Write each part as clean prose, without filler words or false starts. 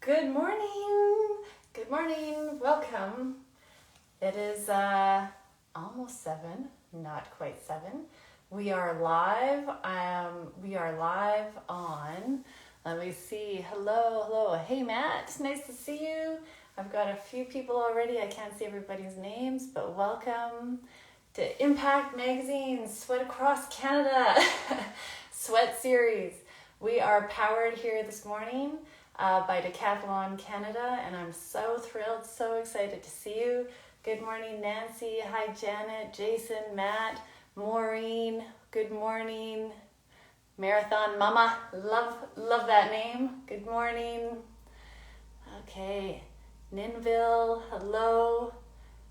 Good morning. Good morning. Welcome. It is almost 7, not quite 7. We are live. We are live on, let me see. Hello. Hey, Matt. Nice to see you. I've got a few people already. I can't see everybody's names, but welcome to Impact Magazine's Sweat Across Canada Sweat Series. We are powered here this morning by Decathlon Canada, and I'm so thrilled, so excited to see you. Good morning, Nancy. Hi, Janet, Jason, Matt, Maureen. Good morning, Marathon Mama. Love that name. Good morning. Okay, Ninville. Hello.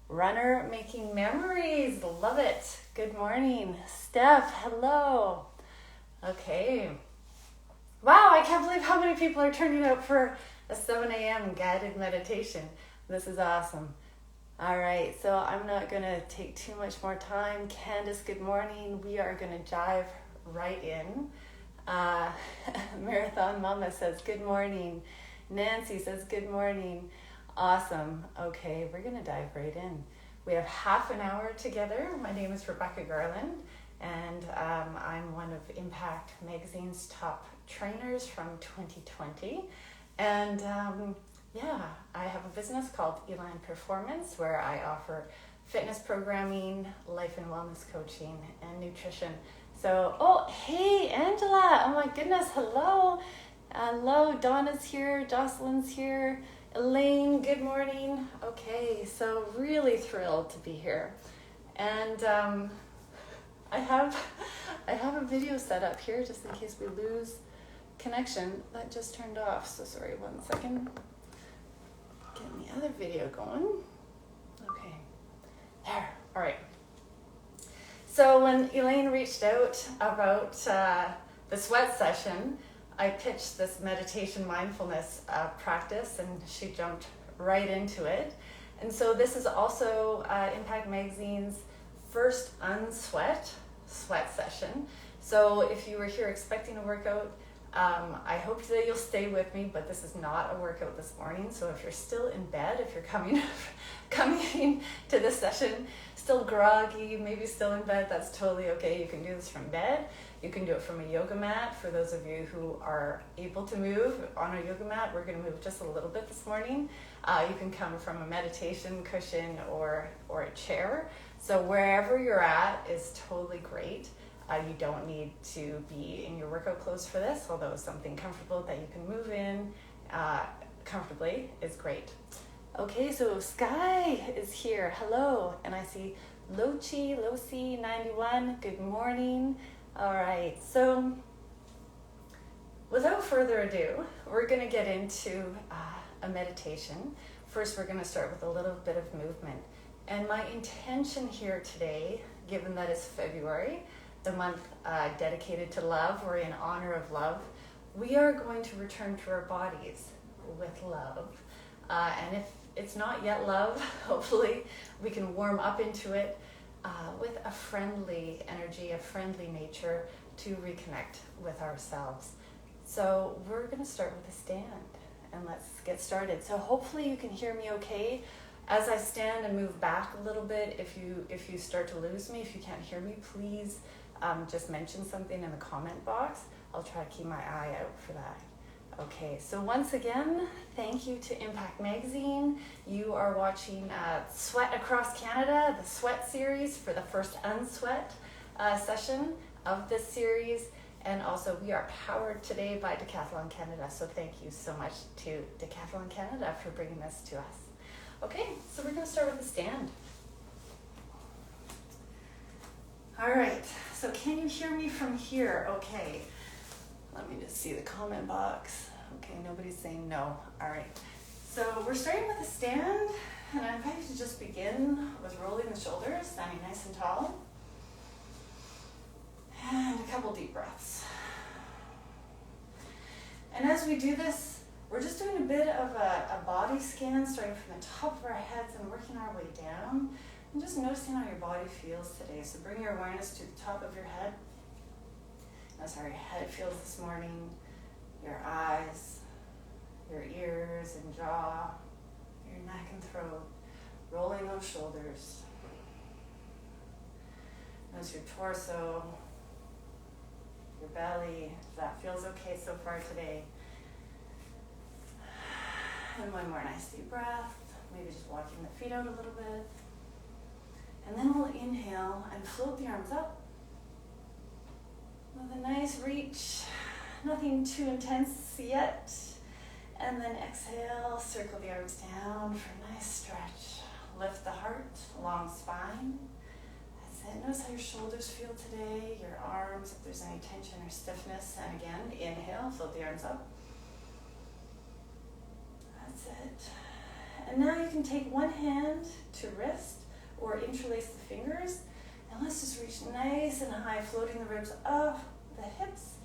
Runner making memories. Love it. Good morning, Steph. Hello. Okay. Wow, I can't believe how many people are turning out for a 7 a.m. guided meditation. This is awesome. All right, so I'm not going to take too much more time. Candace, good morning. We are going to dive right in. Marathon Mama says, good morning. Nancy says, good morning. Awesome. Okay, we're going to dive right in. We have half an hour together. My name is Rebecca Garland, and I'm one of Impact Magazine's top trainers from 2020. And I have a business called Elan Performance where I offer fitness programming, life and wellness coaching, and nutrition. So, hey, Angela. Oh my goodness. Hello. Hello. Donna's here. Jocelyn's here. Elaine, good morning. Okay, so really thrilled to be here. And I have a video set up here just in case we lose connection. That just turned off, so sorry, 1 second. Getting the other video going. Okay, there, all right. So when Elaine reached out about the sweat session, I pitched this meditation mindfulness practice, and she jumped right into it. And so this is also Impact Magazine's first unsweat sweat session. So if you were here expecting a workout, I hope that you'll stay with me, but this is not a workout this morning. So if you're still in bed, if you're coming to this session, still groggy, maybe still in bed, that's totally okay. You can do this from bed. You can do it from a yoga mat. For those of you who are able to move on a yoga mat, we're going to move just a little bit this morning. You can come from a meditation cushion or a chair. So wherever you're at is totally great. You don't need to be in your workout clothes for this, although something comfortable that you can move in comfortably is great. Okay, so Sky is here. Hello. And I see Loci 91. Good morning. All right, so without further ado, we're going to get into a meditation. First, we're going to start with a little bit of movement. And my intention here today, given that it's February, the month dedicated to love, or in honor of love, we are going to return to our bodies with love. And if it's not yet love, hopefully we can warm up into it with a friendly energy, a friendly nature to reconnect with ourselves. So we're going to start with a stand, and let's get started. So hopefully you can hear me okay. As I stand and move back a little bit, if you start to lose me, if you can't hear me, please just mention something in the comment box. I'll try to keep my eye out for that. Okay, so once again, thank you to Impact Magazine. You are watching Sweat Across Canada, the Sweat Series, for the first unsweat session of this series. And also, we are powered today by Decathlon Canada. So thank you so much to Decathlon Canada for bringing this to us. Okay, so we're going to start with the stand. All right, so can you hear me from here? Okay. Let me just see the comment box. Okay, nobody's saying no. All right. So we're starting with a stand, and I invite you to just begin with rolling the shoulders, standing nice and tall. And a couple deep breaths. And as we do this, we're just doing a bit of a body scan, starting from the top of our heads and working our way down. And just noticing how your body feels today. So bring your awareness to the top of your head. Notice how your head feels this morning, your eyes, your ears and jaw, your neck and throat, rolling those shoulders. Notice your torso, your belly, if that feels okay so far today. And one more nice deep breath, maybe just walking the feet out a little bit. And then we'll inhale and float the arms up with a nice reach, nothing too intense yet. And then exhale, circle the arms down for a nice stretch. Lift the heart, long spine. That's it. Notice how your shoulders feel today, your arms, if there's any tension or stiffness. And again, inhale, float the arms up. That's it. And now you can take one hand to wrist or interlace the fingers. And let's just reach nice and high, floating the ribs off the hips.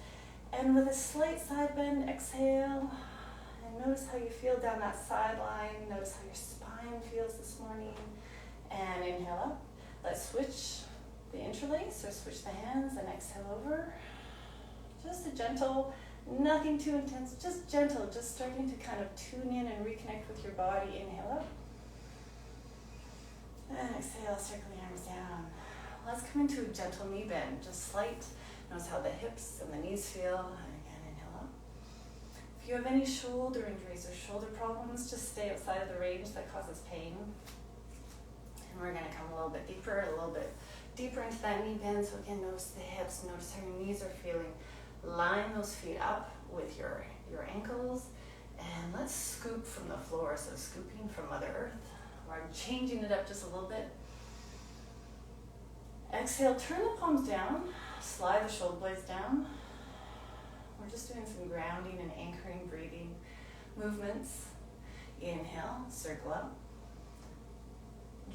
And with a slight side bend, exhale. And notice how you feel down that sideline. Notice how your spine feels this morning. And inhale up. Let's switch the interlace or switch the hands and exhale over. Just a gentle, nothing too intense, just gentle, just starting to kind of tune in and reconnect with your body. Inhale up. And exhale, circle the arms down. Let's come into a gentle knee bend, just slight. Notice how the hips and the knees feel. And again, inhale up. If you have any shoulder injuries or shoulder problems, just stay outside of the range that causes pain. And we're going to come a little bit deeper into that knee bend. So again, notice the hips, notice how your knees are feeling. Line those feet up with your ankles. And let's scoop from the floor. So scooping from Mother Earth. We're changing it up just a little bit. Exhale, turn the palms down. Slide the shoulder blades down. We're just doing some grounding and anchoring breathing movements. Inhale, circle up.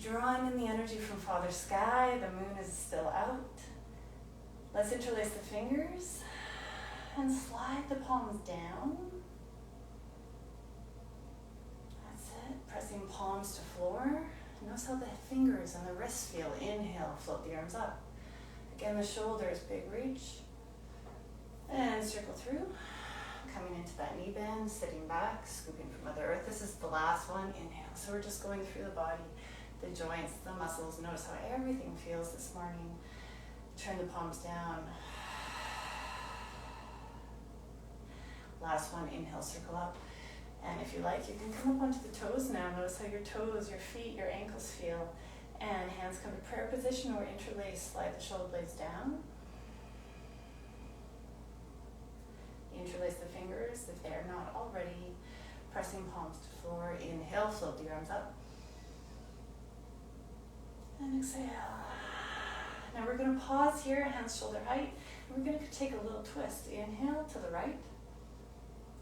Drawing in the energy from Father Sky. The moon is still out. Let's interlace the fingers and slide the palms down. That's it. Pressing palms to floor. Notice how the fingers and the wrists feel. Inhale, float the arms up. Again, the shoulders, big reach. And circle through. Coming into that knee bend, sitting back, scooping from Mother Earth. This is the last one. Inhale. So we're just going through the body, the joints, the muscles. Notice how everything feels this morning. Turn the palms down. Last one, inhale, circle up. And if you like, you can come up onto the toes now. Notice how your toes, your feet, your ankles feel. And hands come to prayer position or interlace. Slide the shoulder blades down. Interlace the fingers if they're not already. Pressing palms to floor. Inhale, float the arms up. And exhale. Now we're going to pause here, hands shoulder height. And we're going to take a little twist. Inhale to the right.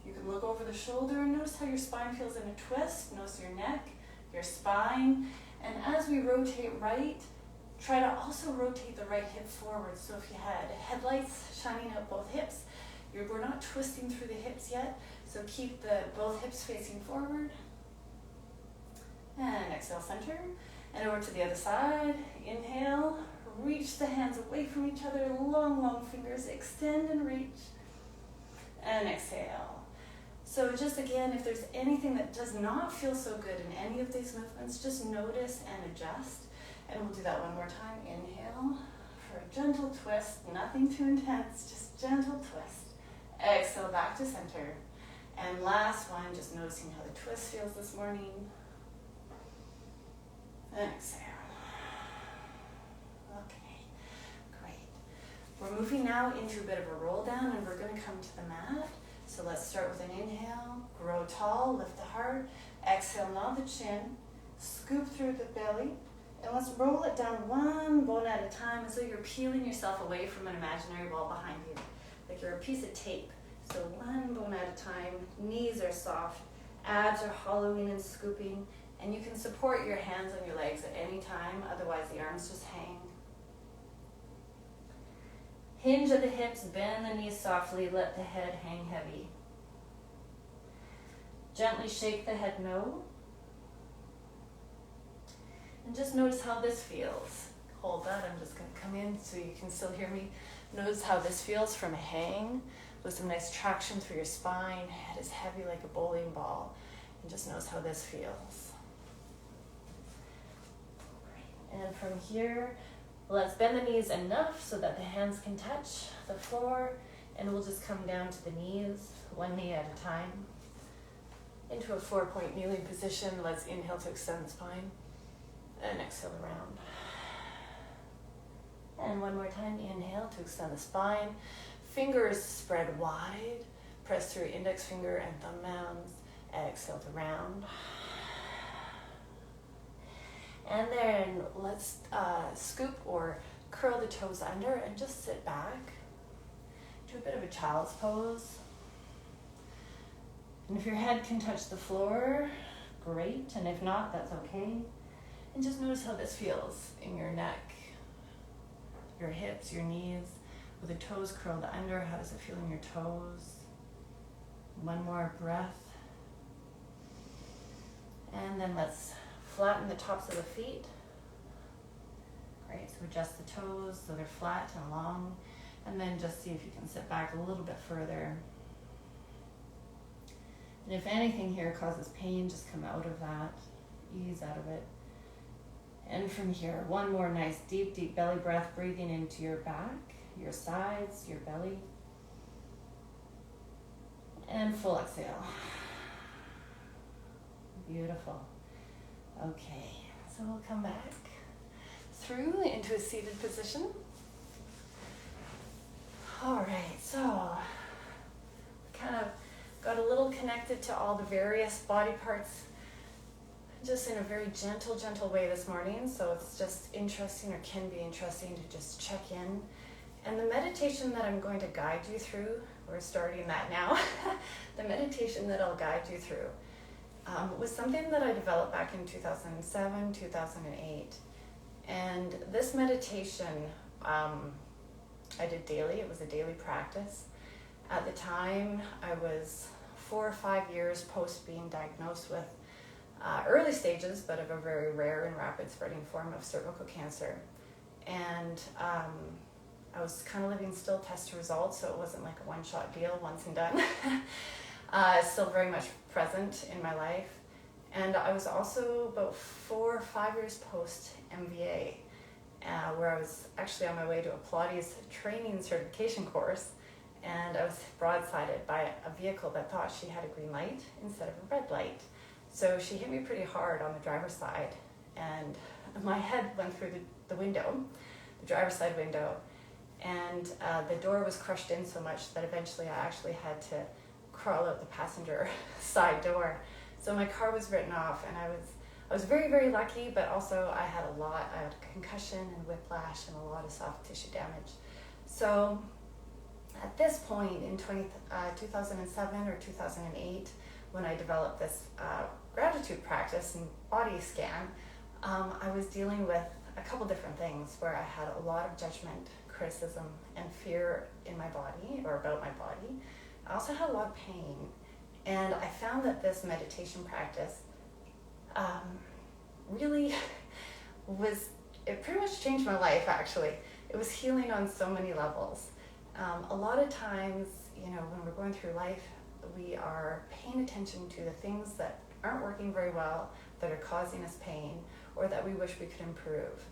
You can look over the shoulder and notice how your spine feels in a twist. Notice your neck, your spine. And as we rotate right, try to also rotate the right hip forward. So if you had headlights shining out both hips, we're not twisting through the hips yet. So keep both hips facing forward. And exhale, center. And over to the other side. Inhale. Reach the hands away from each other. Long, long fingers. Extend and reach. And exhale. So just again, if there's anything that does not feel so good in any of these movements, just notice and adjust. And we'll do that one more time. Inhale for a gentle twist, nothing too intense, just gentle twist. Exhale back to center. And last one, just noticing how the twist feels this morning. And exhale. Okay, great. We're moving now into a bit of a roll down and we're going to come to the mat. So let's start with an inhale, grow tall, lift the heart. Exhale, nod the chin, scoop through the belly, and let's roll it down one bone at a time as though you're peeling yourself away from an imaginary wall behind you, like you're a piece of tape. So one bone at a time, knees are soft, abs are hollowing and scooping, and you can support your hands on your legs at any time, otherwise the arms just hang. Hinge at the hips, bend the knees softly, let the head hang heavy. Gently shake the head no. And just notice how this feels. Hold that, I'm just going to come in so you can still hear me. Notice how this feels from a hang with some nice traction through your spine. Head is heavy like a bowling ball. And just notice how this feels. And from here, let's bend the knees enough so that the hands can touch the floor. And we'll just come down to the knees, one knee at a time. Into a 4-point kneeling position. Let's inhale to extend the spine. And exhale around. And one more time, inhale to extend the spine. Fingers spread wide. Press through index finger and thumb mounds. Exhale to round. And then let's scoop or curl the toes under and just sit back. Do a bit of a child's pose. And if your head can touch the floor, great. And if not, that's okay. And just notice how this feels in your neck, your hips, your knees, with the toes curled under. How does it feel in your toes? One more breath. And then let's flatten the tops of the feet. Great, so adjust the toes so they're flat and long. And then just see if you can sit back a little bit further. And if anything here causes pain, just come out of that. Ease out of it. And from here, one more nice deep, deep belly breath, breathing into your back, your sides, your belly. And full exhale. Beautiful. Okay, so we'll come back through into a seated position. All right, so kind of got a little connected to all the various body parts just in a very gentle, gentle way this morning. So it's just interesting, or can be interesting, to just check in. And the meditation that I'm going to guide you through, we're starting that now, the meditation that I'll guide you through was something that I developed back in 2007, 2008. And this meditation I did daily. It was a daily practice. At the time, I was 4 or 5 years post being diagnosed with early stages, but of a very rare and rapid spreading form of cervical cancer. And I was kind of living still test results, so it wasn't like a one-shot deal, once and done. Still very much present in my life. And I was also about 4 or 5 years post MBA, where I was actually on my way to a Pilates training certification course, and I was broadsided by a vehicle that thought she had a green light instead of a red light. So she hit me pretty hard on the driver's side, and my head went through the window, the driver's side window, and the door was crushed in so much that eventually I actually had to crawl out the passenger side door. So my car was written off, and I was very, very lucky, but also I had a concussion and whiplash and a lot of soft tissue damage. So at this point in 2007 or 2008, when I developed this gratitude practice and body scan, I was dealing with a couple different things where I had a lot of judgment, criticism, and fear in my body, or about my body. I also had a lot of pain. And I found that this meditation practice really it pretty much changed my life, actually. It was healing on so many levels. A lot of times, when we're going through life, we are paying attention to the things that aren't working very well, that are causing us pain, or that we wish we could improve.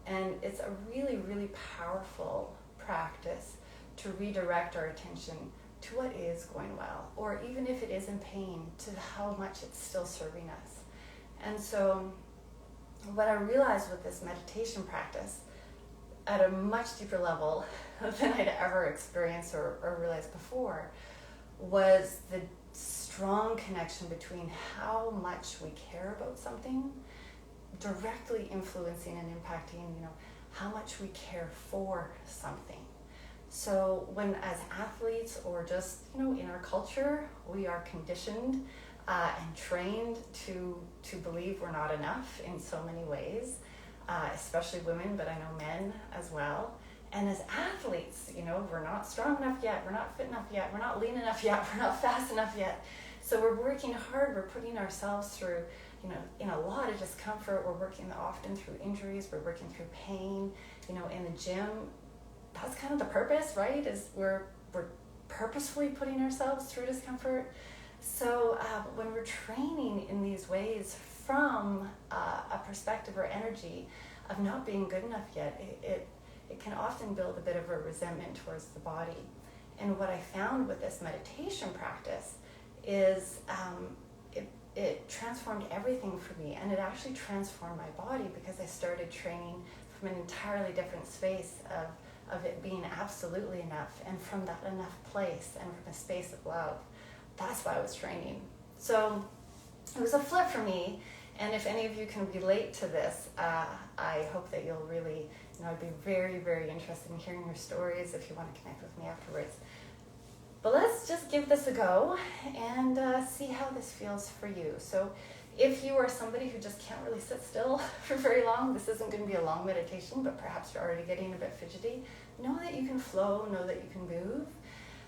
And it's a really, really powerful practice to redirect our attention to what is going well, or even if it is in pain, to how much it's still serving us. And so what I realized with this meditation practice, at a much deeper level than I'd ever experienced or realized before, was the strong connection between how much we care about something, directly influencing and impacting, how much we care for something. So when, as athletes, or just, in our culture, we are conditioned and trained to believe we're not enough in so many ways, especially women, but I know men as well. And as athletes, we're not strong enough yet, we're not fit enough yet, we're not lean enough yet, we're not fast enough yet. So we're working hard, we're putting ourselves through, in a lot of discomfort, we're working often through injuries, we're working through pain, in the gym. That's kind of the purpose, right? Is we're purposefully putting ourselves through discomfort. So when we're training in these ways from a perspective or energy of not being good enough yet, it can often build a bit of a resentment towards the body. And what I found with this meditation practice is it transformed everything for me, and it actually transformed my body, because I started training from an entirely different space of it being absolutely enough, and from that enough place, and from a space of love. That's why I was training. So it was a flip for me, and if any of you can relate to this, I hope that you'll really, I'd be very, very interested in hearing your stories if you want to connect with me afterwards. But let's just give this a go and see how this feels for you. So if you are somebody who just can't really sit still for very long, this isn't going to be a long meditation, but perhaps you're already getting a bit fidgety, know that you can flow, know that you can move.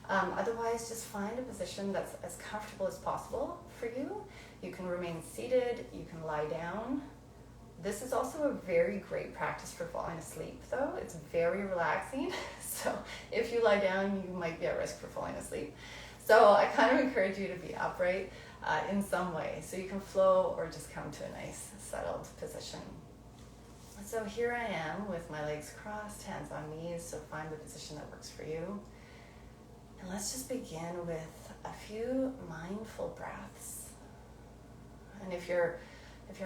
Otherwise, just find a position that's as comfortable as possible for you. You can remain seated, you can lie down. This is also a very great practice for falling asleep, though. It's very relaxing. So if you lie down, you might be at risk for falling asleep. So I kind of encourage you to be upright in some way, so you can flow or just come to a nice settled position. So here I am with my legs crossed, hands on knees, so find the position that works for you. And let's just begin with a few mindful breaths. And if your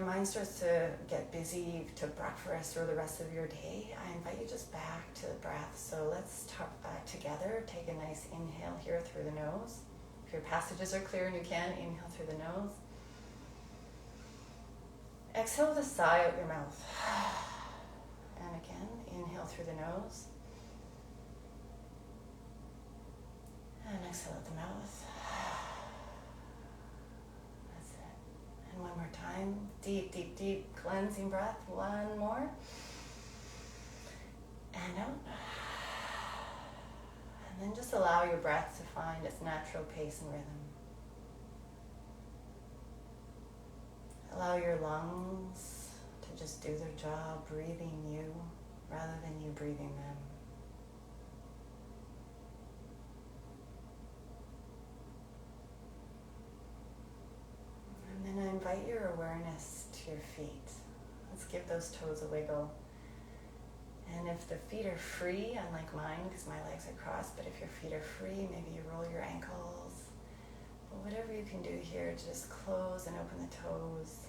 mind starts to get busy to breakfast or the rest of your day, I invite you just back to the breath. So let's talk together. Take a nice inhale here through the nose. If your passages are clear and you can, inhale through the nose. Exhale with a sigh out your mouth. And again, inhale through the nose. And exhale out the mouth. That's it. And one more time. Deep, deep, deep cleansing breath. One more. And out. And then just allow your breath to find its natural pace and rhythm. Allow your lungs to just do their job, breathing you rather than you breathing them. And then I invite your awareness to your feet. Let's give those toes a wiggle. And if the feet are free, unlike mine, because my legs are crossed, but if your feet are free, maybe you roll your ankles. But whatever you can do here, just close and open the toes.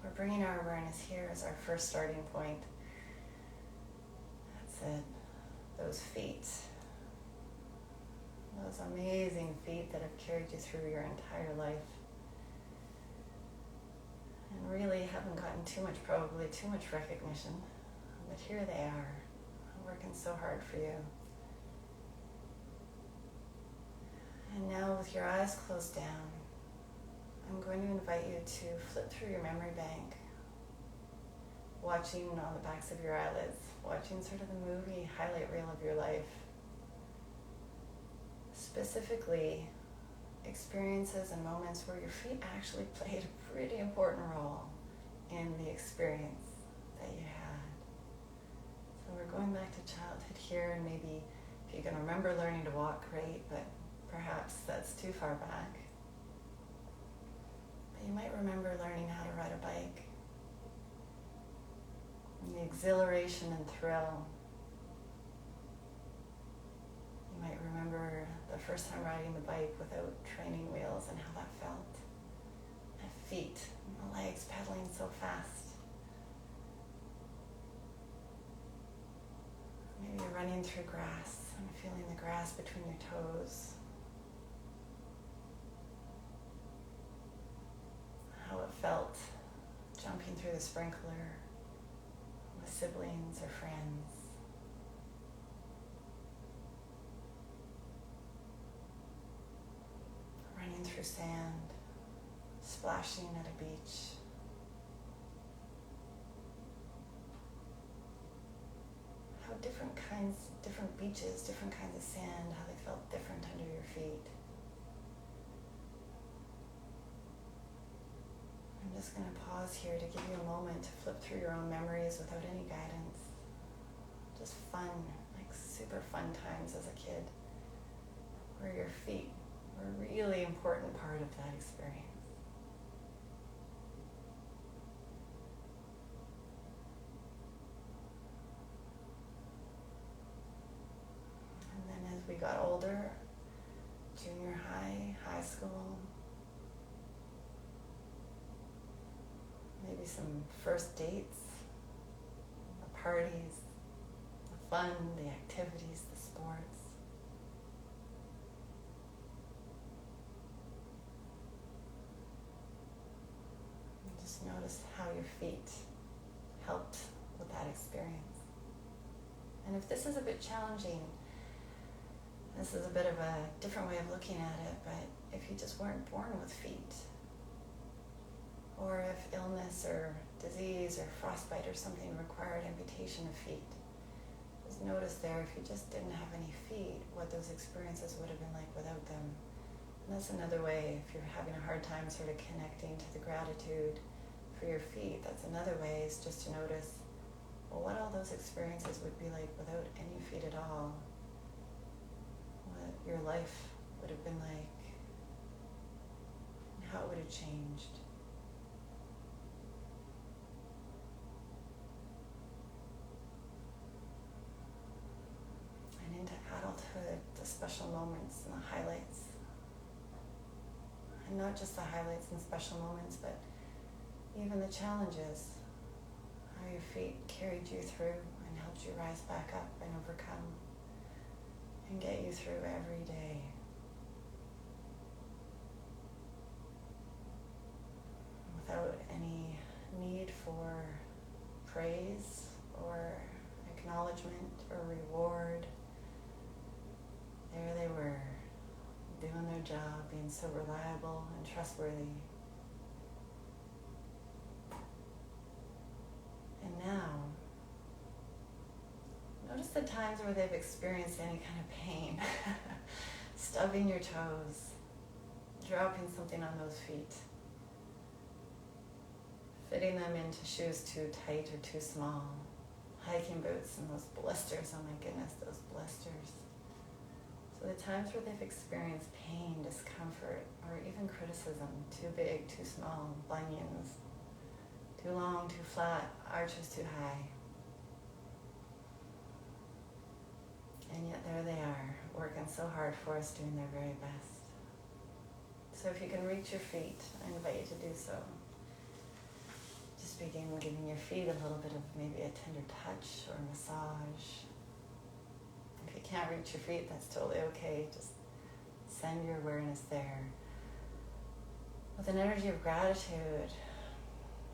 We're bringing our awareness here as our first starting point. That's it. Those feet. Those amazing feet that have carried you through your entire life. And really haven't gotten probably too much recognition. But here they are, working so hard for you. And now with your eyes closed down, I'm going to invite you to flip through your memory bank, watching on the backs of your eyelids, watching sort of the movie highlight reel of your life. Specifically, experiences and moments where your feet actually played a pretty important role in the experience that you had. So we're going back to childhood here, and maybe if you can remember learning to walk, great, but perhaps that's too far back. But you might remember learning how to ride a bike, and the exhilaration and thrill. You might remember the first time riding the bike without training wheels and how that felt. The feet and the legs pedaling so fast. Maybe you're running through grass and feeling the grass between your toes. How it felt jumping through the sprinkler with siblings or friends. Running through sand, splashing at a beach. How different beaches, different kinds of sand, how they felt different under your feet. I'm just going to pause here to give you a moment to flip through your own memories without any guidance. Just fun, like super fun times as a kid. where your feet were a really important part of that experience. And then as we got older, junior high, high school, maybe some first dates, the parties, the fun, the activities, the sports. And just notice how your feet helped with that experience. And if this is a bit challenging, this is a bit of a different way of looking at it, but if you just weren't born with feet, or if illness or disease or frostbite or something required amputation of feet, just notice there, if you just didn't have any feet, what those experiences would have been like without them. And that's another way, if you're having a hard time sort of connecting to the gratitude for your feet, that's another way, is just to notice, well, what all those experiences would be like without any feet at all. What your life would have been like, and how it would have changed. Into adulthood, the special moments and the highlights. And not just the highlights and special moments, but even the challenges. How your feet carried you through and helped you rise back up and overcome and get you through every day. Without any need for praise or acknowledgement or reward. There they were, doing their job, being so reliable and trustworthy. And now, notice the times where they've experienced any kind of pain. Stubbing your toes, dropping something on those feet, fitting them into shoes too tight or too small, hiking boots and those blisters, oh my goodness, those blisters. So the times where they've experienced pain, discomfort, or even criticism, too big, too small, bunions, too long, too flat, arches too high. And yet there they are, working so hard for us, doing their very best. So if you can reach your feet, I invite you to do so. Just begin giving your feet a little bit of maybe a tender touch or massage. If you can't reach your feet, that's totally okay. Just send your awareness there with an energy of gratitude.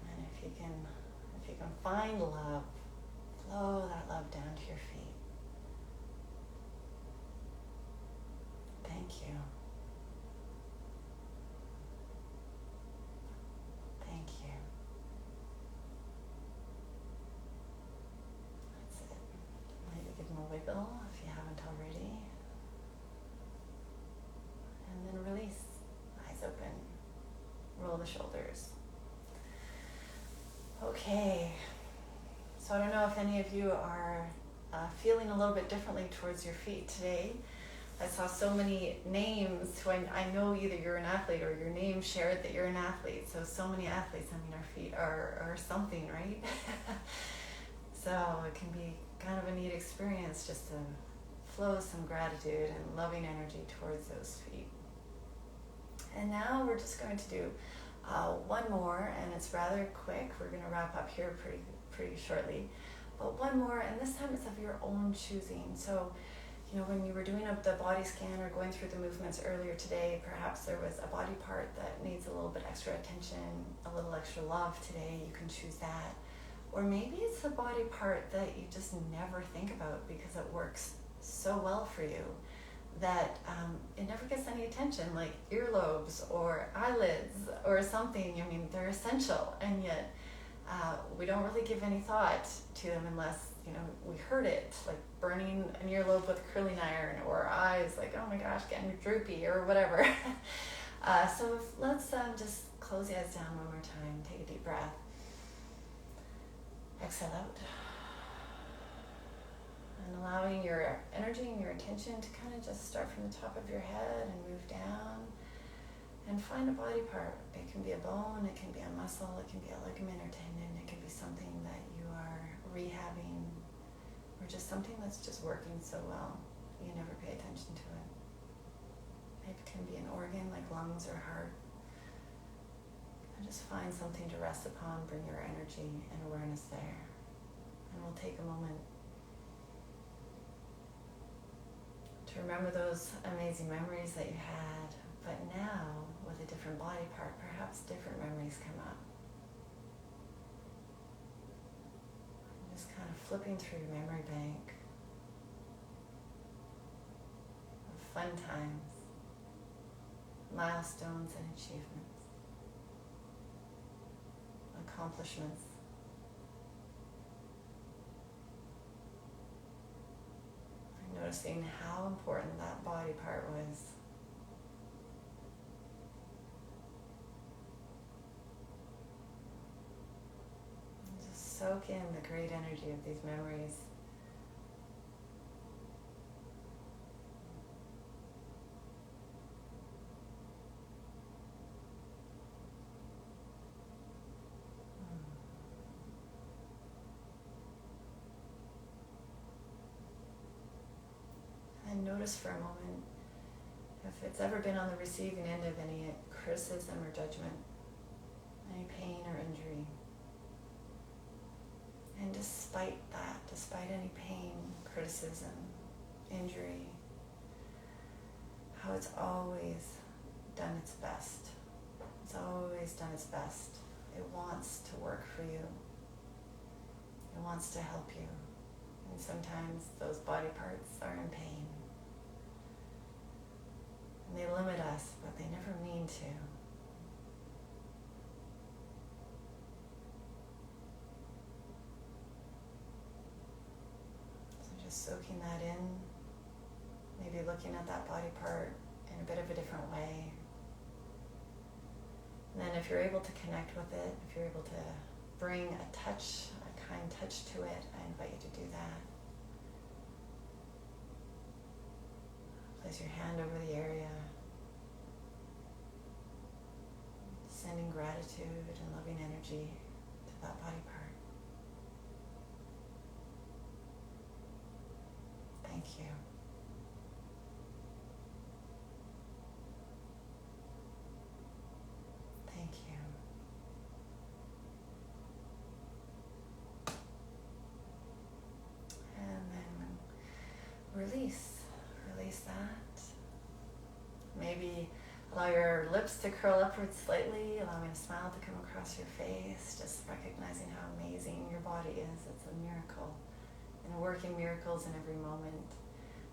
And if you can find love, flow that love down to your feet. Thank you. Thank you. That's it. Maybe give them a wiggle if you haven't already. And then release. Eyes open. Roll the shoulders. Okay. So I don't know if any of you are feeling a little bit differently towards your feet today. I saw so many names who I know either you're an athlete or your name shared that you're an athlete. So many athletes, I mean, our feet are something, right? So it can be kind of a neat experience just to flow some gratitude and loving energy towards those feet. And now we're just going to do one more, and it's rather quick. We're going to wrap up here pretty shortly. But one more, and this time it's of your own choosing. So, you know, when you were doing the body scan or going through the movements earlier today, perhaps there was a body part that needs a little bit extra attention, a little extra love today. You can choose that. Or maybe it's a body part that you just never think about because it works so well for you that it never gets any attention, like earlobes or eyelids or something. I mean, they're essential, and yet we don't really give any thought to them unless, you know, we heard it, like burning an earlobe with a curling iron, or eyes like, oh my gosh, getting droopy or whatever. So let's just close the eyes down one more time. Take a deep breath. Exhale out. And allowing your energy and your attention to kind of just start from the top of your head and move down and find a body part. It can be a bone, it can be a muscle, it can be a ligament or tendon, it can be something that you are rehabbing, or just something that's just working so well you never pay attention to it. It can be an organ like lungs or heart. And just find something to rest upon, bring your energy and awareness there. And we'll take a moment to remember those amazing memories that you had, but now with a different body part, perhaps different memories come up. And just kind of flipping through your memory bank of fun times, milestones and achievements, accomplishments. And noticing how important that body part was. And just soak in the great energy of these memories. And notice for a moment if it's ever been on the receiving end of any criticism or judgment, any pain or injury. And despite that, despite any pain, criticism, injury, how it's always done its best. It's always done its best. It wants to work for you. It wants to help you. And sometimes those body parts are in pain. And they limit us, but they never mean to. So just soaking that in, maybe looking at that body part in a bit of a different way. And then if you're able to connect with it, if you're able to bring a touch, a kind touch to it, I invite you to do that. Place your hand over the area, sending gratitude and loving energy to that body part. Thank you. Thank you. And then release that. Maybe allow your lips to curl upwards slightly, allowing a smile to come across your face, just recognizing how amazing your body is. It's a miracle, and working miracles in every moment.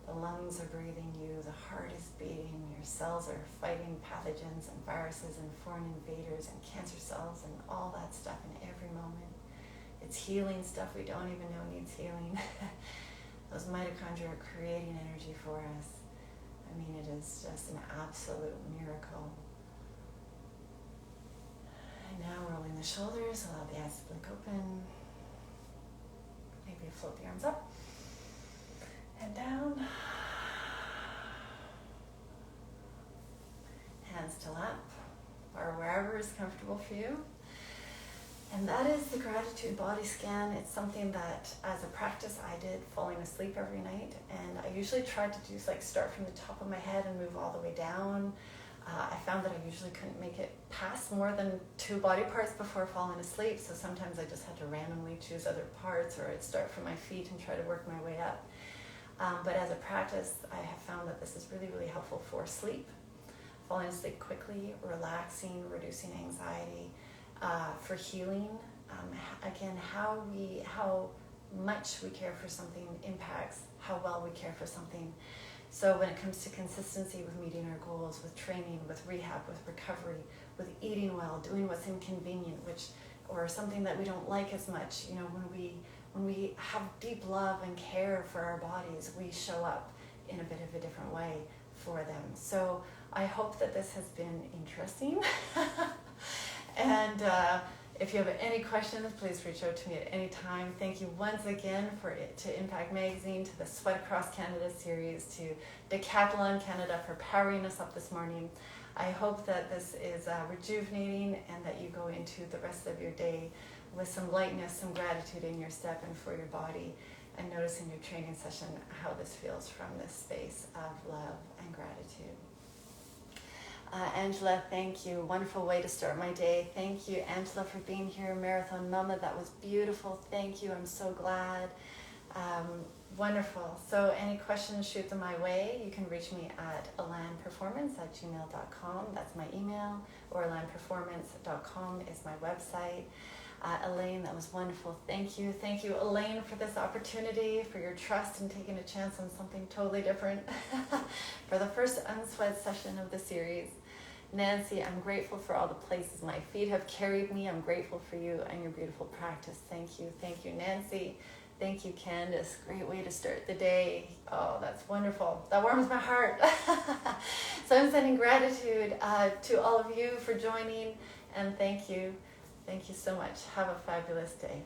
The lungs are breathing you, the heart is beating, your cells are fighting pathogens and viruses and foreign invaders and cancer cells and all that stuff in every moment. It's healing stuff we don't even know needs healing. Those mitochondria are creating energy for us. I mean, it is just an absolute miracle. And now rolling the shoulders, allow the eyes to blink open. Maybe float the arms up and down. Hands to lap or wherever is comfortable for you. And that is the gratitude body scan. It's something that, as a practice, I did falling asleep every night. And I usually tried to do start from the top of my head and move all the way down. I found that I usually couldn't make it past more than 2 body parts before falling asleep. So sometimes I just had to randomly choose other parts, or I'd start from my feet and try to work my way up. But as a practice, I have found that this is really, really helpful for sleep. Falling asleep quickly, relaxing, reducing anxiety. For healing, again, how much we care for something impacts how well we care for something. So when it comes to consistency with meeting our goals, with training, with rehab, with recovery, with eating well, doing what's inconvenient, or something that we don't like as much, when we have deep love and care for our bodies, we show up in a bit of a different way for them. So I hope that this has been interesting. And If you have any questions, please reach out to me at any time. Thank you once again to Impact Magazine, to the Sweat Across Canada series, to Decathlon Canada for powering us up this morning. I hope that this is rejuvenating and that you go into the rest of your day with some lightness, some gratitude in your step and for your body, and notice in your training session how this feels from this space of love and gratitude. Angela, thank you. Wonderful way to start my day. Thank you, Angela, for being here. Marathon Mama, that was beautiful. Thank you. I'm so glad. Wonderful. So any questions, shoot them my way. You can reach me at elanperformance@gmail.com. That's my email. Or elanperformance.com is my website. Elaine, that was wonderful. Thank you. Thank you, Elaine, for this opportunity, for your trust in taking a chance on something totally different for the first Unsweat session of the series. Nancy, I'm grateful for all the places my feet have carried me. I'm grateful for you and your beautiful practice. Thank you. Thank you, Nancy. Thank you, Candace. Great way to start the day. Oh, that's wonderful. That warms my heart. So I'm sending gratitude to all of you for joining, and thank you. Thank you so much. Have a fabulous day.